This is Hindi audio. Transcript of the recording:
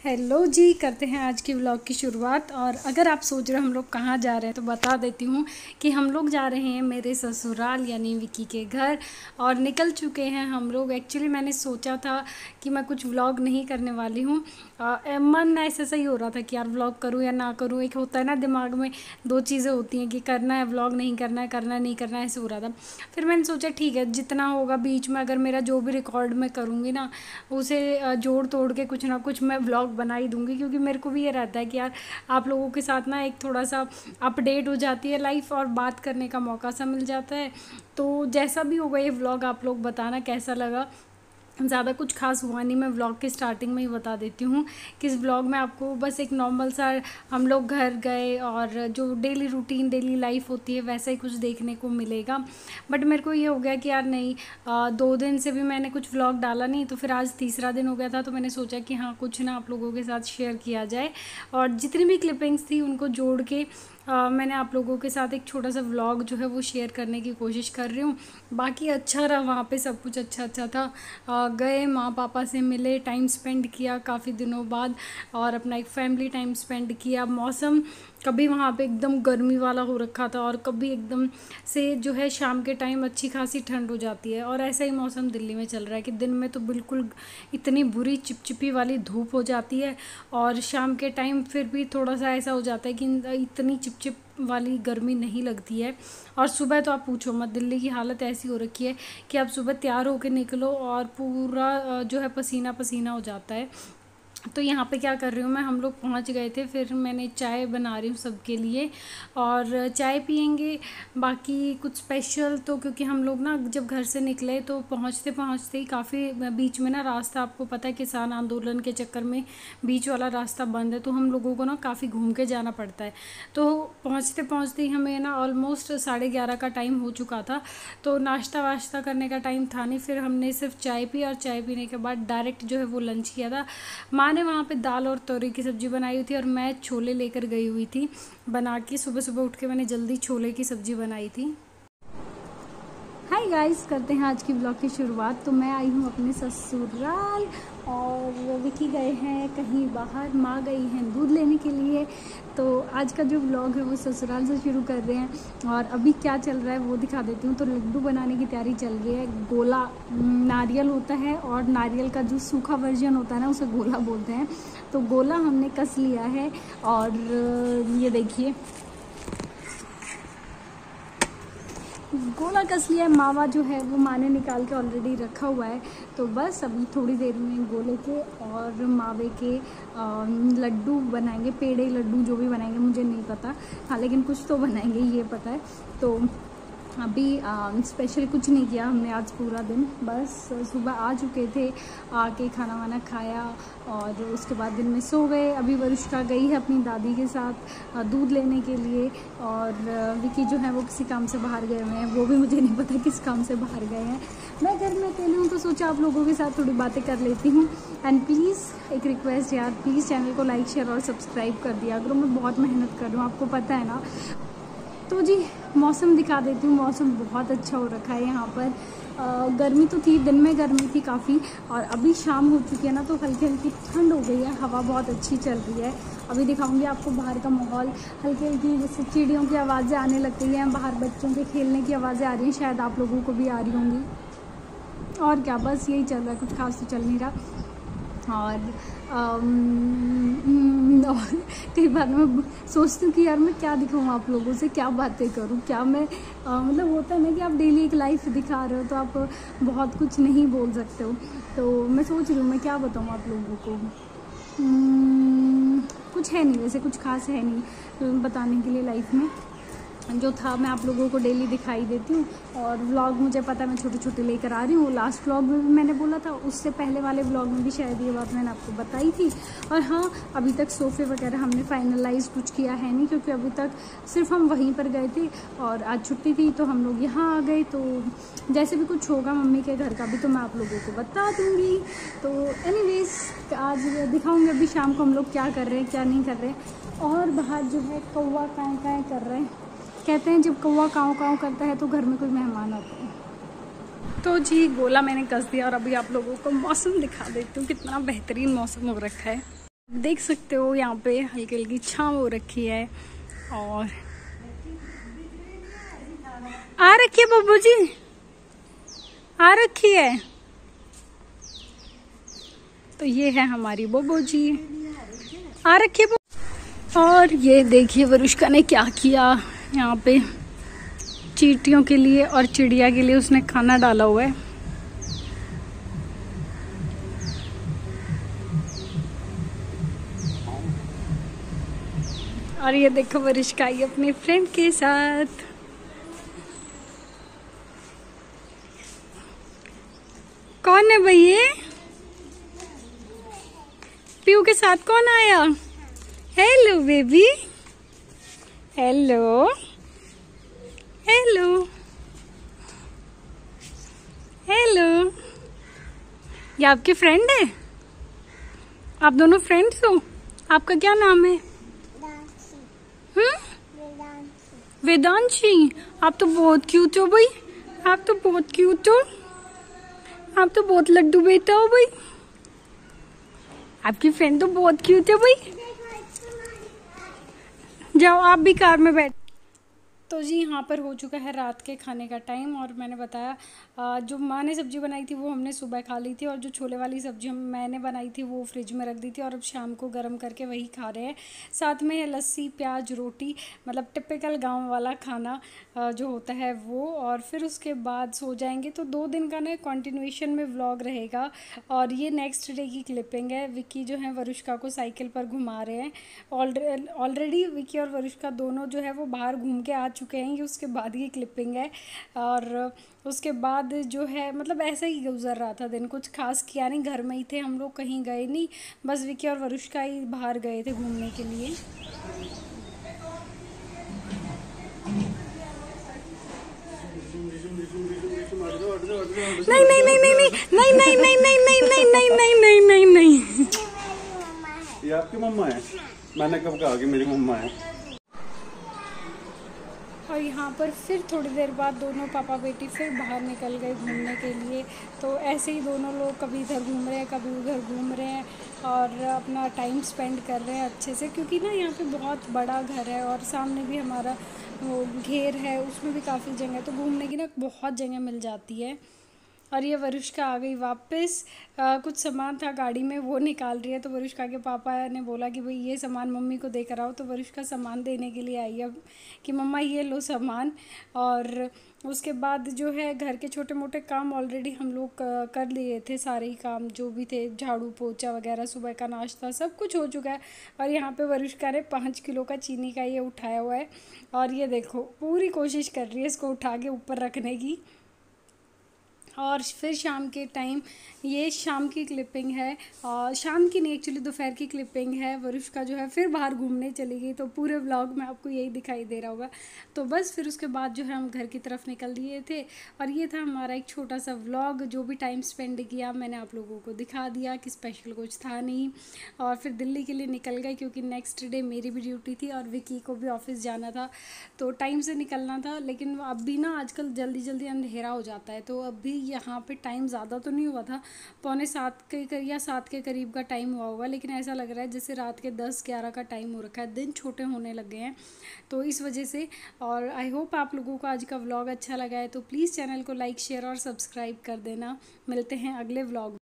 हेलो जी, करते हैं आज की व्लॉग की शुरुआत। और अगर आप सोच रहे हो हम लोग कहाँ जा रहे हैं तो बता देती हूँ कि हम लोग जा रहे हैं मेरे ससुराल यानी विकी के घर। और निकल चुके हैं हम लोग। एक्चुअली मैंने सोचा था कि मैं कुछ व्लॉग नहीं करने वाली हूँ। मन ऐसा सही हो रहा था कि यार व्लॉग करूँ या ना करूँ। एक होता है ना दिमाग में दो चीज़ें होती हैं कि करना है व्लॉग, नहीं करना है, करना नहीं करना है, ऐसे हो रहा था। फिर मैंने सोचा ठीक है, जितना होगा बीच में अगर मेरा जो भी रिकॉर्ड मैं करूँगी ना उसे जोड़ तोड़ के कुछ ना कुछ मैं व्लॉग बना ही दूँगी। क्योंकि मेरे को भी ये रहता है कि यार आप लोगों के साथ ना एक थोड़ा सा अपडेट हो जाती है लाइफ और बात करने का मौका सा मिल जाता है। तो जैसा भी होगा ये व्लॉग आप लोग बताना कैसा लगा। ज़्यादा कुछ खास हुआ नहीं, मैं व्लॉग के स्टार्टिंग में ही बता देती हूँ कि इस व्लॉग में आपको बस एक नॉर्मल सा हम लोग घर गए और जो डेली रूटीन डेली लाइफ होती है वैसा ही कुछ देखने को मिलेगा। बट मेरे को ये हो गया कि यार नहीं, 2 दिन से भी मैंने कुछ व्लॉग डाला नहीं, तो फिर आज तीसरा दिन हो गया था। तो मैंने सोचा कि हाँ कुछ ना आप लोगों के साथ शेयर किया जाए। और जितनी भी क्लिपिंग्स थी उनको जोड़ के मैंने आप लोगों के साथ एक छोटा सा व्लॉग जो है वो शेयर करने की कोशिश कर रही हूँ। बाकी अच्छा रहा, वहाँ पे सब कुछ अच्छा था। गए, माँ पापा से मिले, टाइम स्पेंड किया काफ़ी दिनों बाद और अपना एक फैमिली टाइम स्पेंड किया। मौसम कभी वहाँ पे एकदम गर्मी वाला हो रखा था और कभी एकदम से जो है शाम के टाइम अच्छी खासी ठंड हो जाती है। और ऐसा ही मौसम दिल्ली में चल रहा है कि दिन में तो बिल्कुल इतनी बुरी चिपचिपी वाली धूप हो जाती है और शाम के टाइम फिर भी थोड़ा सा ऐसा हो जाता है कि इतनी चिपचिप वाली गर्मी नहीं लगती है। और सुबह तो आप पूछो मत, दिल्ली की हालत ऐसी हो रखी है कि आप सुबह तैयार होकर निकलो और पूरा जो है पसीना पसीना हो जाता है। तो यहाँ पे क्या कर रही हूँ मैं, हम लोग पहुँच गए थे, फिर मैंने चाय बना रही हूँ सबके लिए और चाय पियेंगे। बाकी कुछ स्पेशल तो क्योंकि हम लोग ना जब घर से निकले तो पहुँचते पहुँचते ही काफ़ी बीच में ना रास्ता, आपको पता है किसान आंदोलन के चक्कर में बीच वाला रास्ता बंद है, तो हम लोगों को ना काफ़ी घूम के जाना पड़ता है। तो पहुँचते पहुँचते ही हमें ना ऑलमोस्ट 11:30 का टाइम हो चुका था। तो नाश्ता वाश्ता करने का टाइम था नहीं, फिर हमने सिर्फ चाय पी और चाय पीने के बाद डायरेक्ट जो है वो लंच किया था। माँ ने वहाँ पे दाल और तोरी की सब्ज़ी बनाई हुई थी और मैं छोले लेकर गई हुई थी बना के। सुबह सुबह उठ के मैंने जल्दी छोले की सब्ज़ी बनाई थी। हाय गाइस, करते हैं आज की ब्लॉग की शुरुआत। तो मैं आई हूँ अपने ससुराल और विकी गए हैं कहीं बाहर, माँ गई हैं दूध लेने के लिए। तो आज का जो ब्लॉग है वो ससुराल से शुरू कर रहे हैं और अभी क्या चल रहा है वो दिखा देती हूँ। तो लड्डू बनाने की तैयारी चल रही है। गोला नारियल होता है और नारियल का जो सूखा वर्जन होता है ना उसे गोला बोलते हैं। तो गोला हमने कस लिया है और ये देखिए गोला कस लिया है। मावा जो है वो माँ ने निकाल के ऑलरेडी रखा हुआ है। तो बस अभी थोड़ी देर में गोले के और मावे के लड्डू बनाएंगे। पेड़े लड्डू जो भी बनाएंगे मुझे नहीं पता, हाँ लेकिन कुछ तो बनाएंगे ये पता है। तो अभी स्पेशल कुछ नहीं किया हमने आज पूरा दिन, बस सुबह आ चुके थे, आके खाना वाना खाया और उसके बाद दिन में सो गए। अभी वरुष्का गई है अपनी दादी के साथ दूध लेने के लिए और विकी जो है वो किसी काम से बाहर गए हुए हैं, वो भी मुझे नहीं पता किस काम से बाहर गए हैं। मैं घर में अकेली हूँ तो सोचा आप लोगों के साथ थोड़ी बातें कर लेती हूँ। एंड प्लीज़ एक रिक्वेस्ट यार, प्लीज़ चैनल को लाइक शेयर और सब्सक्राइब कर दिया करो, मैं बहुत मेहनत कर रही हूँ आपको पता है ना। तो जी मौसम दिखा देती हूँ, मौसम बहुत अच्छा हो रखा है यहाँ पर। गर्मी तो थी, दिन में गर्मी थी काफ़ी और अभी शाम हो चुकी है ना तो हल्की हल्की ठंड हो गई है, हवा बहुत अच्छी चल रही है। अभी दिखाऊंगी आपको बाहर का माहौल। हल्की हल्की जैसे चिड़ियों की आवाज़ें आने लग गई हैं, बाहर बच्चों के खेलने की आवाज़ें आ रही हैं, शायद आप लोगों को भी आ रही होंगी। और क्या, बस यही चल रहा है, कुछ खास तो चल नहीं रहा। और कई बार मैं सोचती हूँ कि यार मैं क्या दिखाऊँ आप लोगों से, क्या बातें करूँ, क्या मैं मतलब होता है ना कि आप डेली एक लाइफ दिखा रहे हो तो आप बहुत कुछ नहीं बोल सकते हो। तो मैं सोच रही हूँ मैं क्या बताऊँ आप लोगों को। कुछ है नहीं, वैसे कुछ खास है नहीं बताने के लिए लाइफ में। जो था मैं आप लोगों को डेली दिखाई देती हूँ और व्लॉग मुझे पता है मैं छोटे छोटे लेकर आ रही हूँ। लास्ट व्लॉग में भी मैंने बोला था, उससे पहले वाले व्लॉग में भी शायद ये बात मैंने आपको बताई थी। और हाँ, अभी तक सोफ़े वगैरह हमने फाइनलाइज कुछ किया है नहीं क्योंकि अभी तक सिर्फ हम वहीं पर गए थे और आज छुट्टी थी तो हम लोग यहाँ आ गए। तो जैसे भी कुछ होगा मम्मी के घर का भी तो मैं आप लोगों को बता दूँगी। तो एनीवेज आज दिखाऊँगी अभी शाम को हम लोग क्या कर रहे हैं क्या नहीं कर रहे हैं। और बाहर जो है कौवा काएँ काएँ कर रहे हैं, कहते हैं जब कौवा काँव काँव करता है तो घर में कोई मेहमान आते हैं। तो जी गोला मैंने कस दिया और अभी आप लोगों को मौसम दिखा देती हूँ, कितना बेहतरीन मौसम हो रखा है। देख सकते हो यहाँ पे हल्की हल्की छाँव हो रखी है और आ रखी है बब्बू जी, आ रखी है। तो ये है हमारी बब्बू जी, आ रखी है। और ये देखिए वरुष्का ने क्या किया, यहाँ पे चींटियों के लिए और चिड़िया के लिए उसने खाना डाला हुआ है। और ये देखो वरुष्का आई अपने फ्रेंड के साथ। कौन है भाई ये? पीयू के साथ कौन आया? Hello baby, hello hello hello. ये आपकी फ्रेंड है? आप दोनों फ्रेंड्स हो? आपका क्या नाम है? वेदांशी। आप तो बहुत क्यूट हो भाई, आप तो बहुत क्यूट हो, आप तो बहुत लड्डू बेटा हो भाई। आपकी फ्रेंड तो बहुत क्यूट है भाई। जाओ आप भी कार में बैठ। तो जी यहाँ पर हो चुका है रात के खाने का टाइम और मैंने बताया जो माँ ने सब्ज़ी बनाई थी वो हमने सुबह खा ली थी और जो छोले वाली सब्ज़ी मैंने बनाई थी वो फ्रिज में रख दी थी और अब शाम को गर्म करके वही खा रहे हैं। साथ में है लस्सी प्याज रोटी, मतलब टिपिकल गांव वाला खाना जो होता है वो। और फिर उसके बाद सो जाएंगे। तो 2 दिन का ना कंटिन्यूएशन में व्लॉग रहेगा। और ये नेक्स्ट डे की क्लिपिंग है। विक्की जो है वरुष्का को साइकिल पर घुमा रहे हैं। ऑलरेडी विक्की और वरुष्का दोनों जो है वो बाहर घूम के आ चुके हैं। ये उसके बाद की क्लिपिंग है। और उसके बाद जो है मतलब ऐसा ही गुजर रहा था दिन, कुछ खास किया नहीं, घर में ही थे हम लोग, कहीं गए नहीं, बस विक्की और वरुष्का ही बाहर गए थे घूमने के लिए। नहीं नहीं नहीं नहीं नहीं नहीं नहीं नहीं नहीं नहीं नहीं नहीं नहीं नहीं नहीं। ये आपकी मम्मा है? मैंने कब कहा कि मेरी मम्मा है? और यहाँ पर फिर थोड़ी देर बाद दोनों पापा बेटी फिर बाहर निकल गए घूमने के लिए। तो ऐसे ही दोनों लोग कभी इधर घूम रहे हैं कभी उधर घूम रहे हैं और अपना टाइम स्पेंड कर रहे हैं अच्छे से। क्योंकि ना यहाँ पे बहुत बड़ा घर है और सामने भी हमारा वो घेर है, उसमें भी काफ़ी जगह, तो घूमने की ना बहुत जगह मिल जाती है। और ये वरुष्का आ गई वापस। कुछ सामान था गाड़ी में वो निकाल रही है। तो वरुष्का के पापा ने बोला कि भाई ये सामान मम्मी को देकर आओ। तो वरुष्का सामान देने के लिए आई अब कि मम्मा ये लो सामान। और उसके बाद जो है घर के छोटे मोटे काम ऑलरेडी हम लोग कर लिए थे, सारे ही काम जो भी थे, झाड़ू पोछा वगैरह, सुबह का नाश्ता सब कुछ हो चुका है। और यहाँ पे वरुष्का ने 5 किलो का चीनी का ये उठाया हुआ है और ये देखो पूरी कोशिश कर रही है इसको उठा के ऊपर रखने की। और फिर शाम के टाइम, ये शाम की क्लिपिंग है और शाम की नहीं एक्चुअली दोपहर की क्लिपिंग है। वरुष्का जो है फिर बाहर घूमने चली गई। तो पूरे व्लॉग में आपको यही दिखाई दे रहा होगा। तो बस फिर उसके बाद जो है हम घर की तरफ निकल दिए थे। और ये था हमारा एक छोटा सा व्लॉग, जो भी टाइम स्पेंड किया मैंने आप लोगों को दिखा दिया कि स्पेशल कुछ था नहीं। और फिर दिल्ली के लिए निकल गए क्योंकि नेक्स्ट डे मेरी भी ड्यूटी थी और विकी को भी ऑफिस जाना था, तो टाइम से निकलना था। लेकिन अब भी ना आजकल जल्दी जल्दी अंधेरा हो जाता है। तो अभी यहाँ पे टाइम ज़्यादा तो नहीं हुआ था, 6:45 के या 7 के करीब का टाइम हुआ होगा, लेकिन ऐसा लग रहा है जैसे रात के 10-11 का टाइम हो रखा है। दिन छोटे होने लग गए हैं तो इस वजह से। और आई होप आप लोगों को आज का व्लॉग अच्छा लगा है, तो प्लीज़ चैनल को लाइक शेयर और सब्सक्राइब कर देना। मिलते हैं अगले व्लॉग।